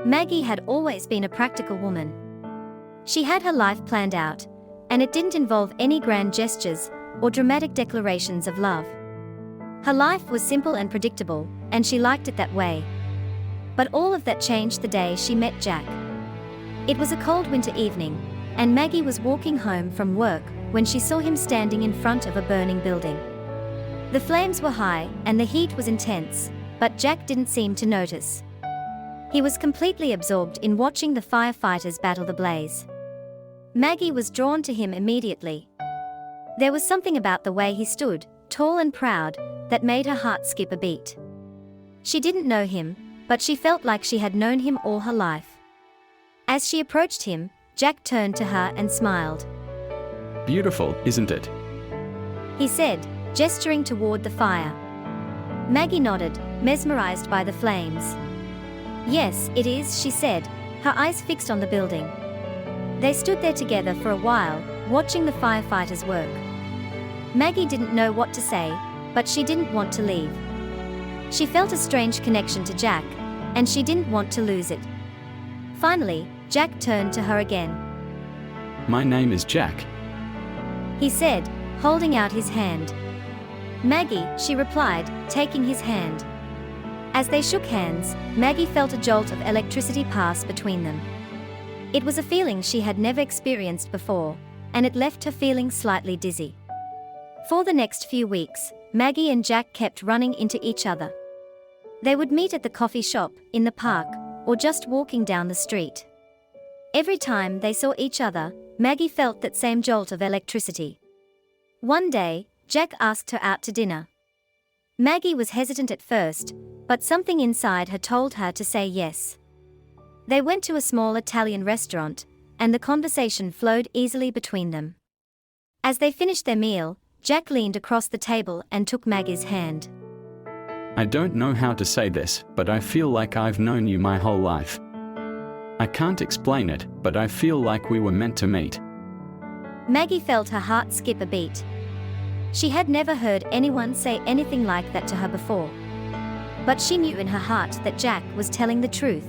Maggie had always been a practical woman. She had her life planned out, and it didn't involve any grand gestures or dramatic declarations of love. Her life was simple and predictable, and she liked it that way. But all of that changed the day she met Jack. It was a cold winter evening, and Maggie was walking home from work when she saw him standing in front of a burning building. The flames were high and the heat was intense, but Jack didn't seem to notice. He was completely absorbed in watching the firefighters battle the blaze. Maggie was drawn to him immediately. There was something about the way he stood, tall and proud, that made her heart skip a beat. She didn't know him, but she felt like she had known him all her life. As she approached him, Jack turned to her and smiled. Beautiful, isn't it? He said, gesturing toward the fire. Maggie nodded, mesmerized by the flames. Yes, it is, she said, her eyes fixed on the building. They stood there together for a while, watching the firefighters work. Maggie didn't know what to say, but she didn't want to leave. She felt a strange connection to Jack, and she didn't want to lose it. Finally, Jack turned to her again. My name is Jack. He said, holding out his hand. Maggie, she replied, taking his hand. As they shook hands, Maggie felt a jolt of electricity pass between them. It was a feeling she had never experienced before, and it left her feeling slightly dizzy. For the next few weeks, Maggie and Jack kept running into each other. They would meet at the coffee shop, in the park, or just walking down the street. Every time they saw each other, Maggie felt that same jolt of electricity. One day, Jack asked her out to dinner. Maggie was hesitant at first, but something inside her told her to say yes. They went to a small Italian restaurant, and the conversation flowed easily between them. As they finished their meal, Jack leaned across the table and took Maggie's hand. I don't know how to say this, but I feel like I've known you my whole life. I can't explain it, but I feel like we were meant to meet. Maggie felt her heart skip a beat. She had never heard anyone say anything like that to her before. But she knew in her heart that Jack was telling the truth.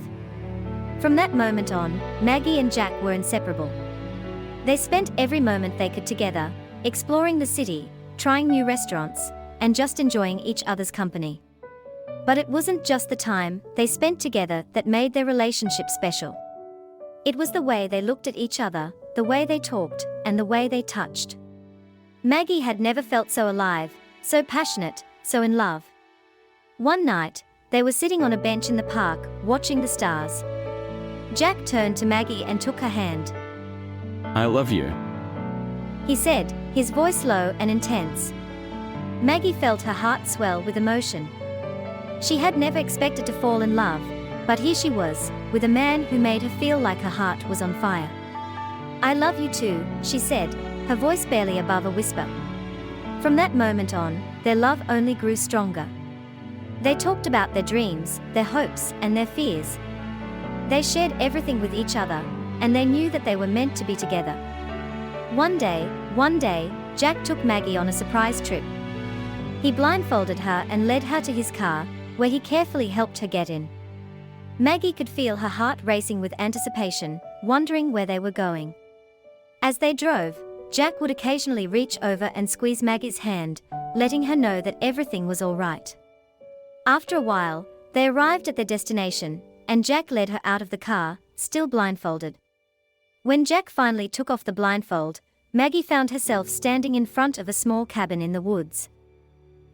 From that moment on, Maggie and Jack were inseparable. They spent every moment they could together, exploring the city, trying new restaurants, and just enjoying each other's company. But it wasn't just the time they spent together that made their relationship special. It was the way they looked at each other, the way they talked, and the way they touched. Maggie had never felt so alive, so passionate, so in love. One night, they were sitting on a bench in the park, watching the stars. Jack turned to Maggie and took her hand. I love you. He said, his voice low and intense. Maggie felt her heart swell with emotion. She had never expected to fall in love, but here she was, with a man who made her feel like her heart was on fire. I love you too, she said, her voice barely above a whisper. From that moment on, their love only grew stronger. They talked about their dreams, their hopes, and their fears. They shared everything with each other, and they knew that they were meant to be together. One day, Jack took Maggie on a surprise trip. He blindfolded her and led her to his car, where he carefully helped her get in. Maggie could feel her heart racing with anticipation, wondering where they were going. As they drove, Jack would occasionally reach over and squeeze Maggie's hand, letting her know that everything was all right. After a while, they arrived at their destination, and Jack led her out of the car, still blindfolded. When Jack finally took off the blindfold, Maggie found herself standing in front of a small cabin in the woods.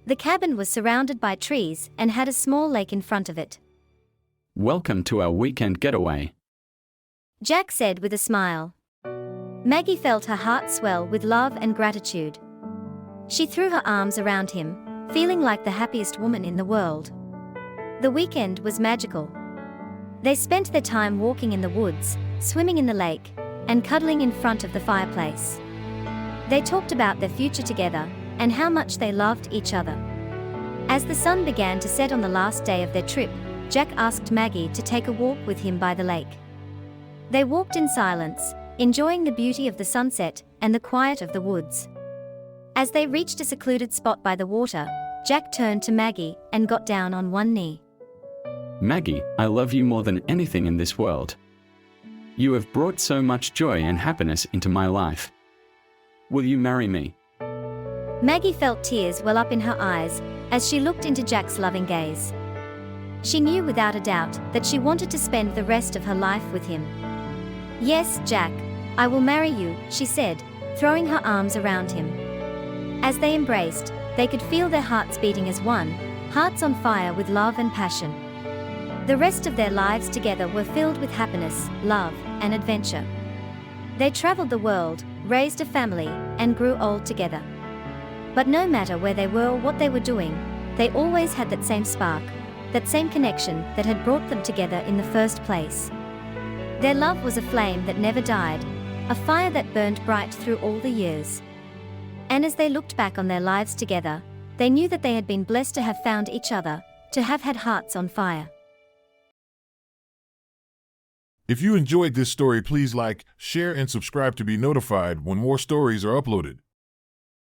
The cabin was surrounded by trees and had a small lake in front of it. Welcome to our weekend getaway. Jack said with a smile. Maggie felt her heart swell with love and gratitude. She threw her arms around him, feeling like the happiest woman in the world. The weekend was magical. They spent their time walking in the woods, swimming in the lake, and cuddling in front of the fireplace. They talked about their future together, and how much they loved each other. As the sun began to set on the last day of their trip, Jack asked Maggie to take a walk with him by the lake. They walked in silence, enjoying the beauty of the sunset and the quiet of the woods. As they reached a secluded spot by the water, Jack turned to Maggie and got down on one knee. Maggie, I love you more than anything in this world. You have brought so much joy and happiness into my life. Will you marry me? Maggie felt tears well up in her eyes as she looked into Jack's loving gaze. She knew without a doubt that she wanted to spend the rest of her life with him. Yes, Jack, I will marry you, she said, throwing her arms around him. As they embraced, they could feel their hearts beating as one, hearts on fire with love and passion. The rest of their lives together were filled with happiness, love, and adventure. They traveled the world, raised a family, and grew old together. But no matter where they were or what they were doing, they always had that same spark, that same connection that had brought them together in the first place. Their love was a flame that never died, a fire that burned bright through all the years. And as they looked back on their lives together, they knew that they had been blessed to have found each other, to have had hearts on fire. If you enjoyed this story, please like, share, and subscribe to be notified when more stories are uploaded.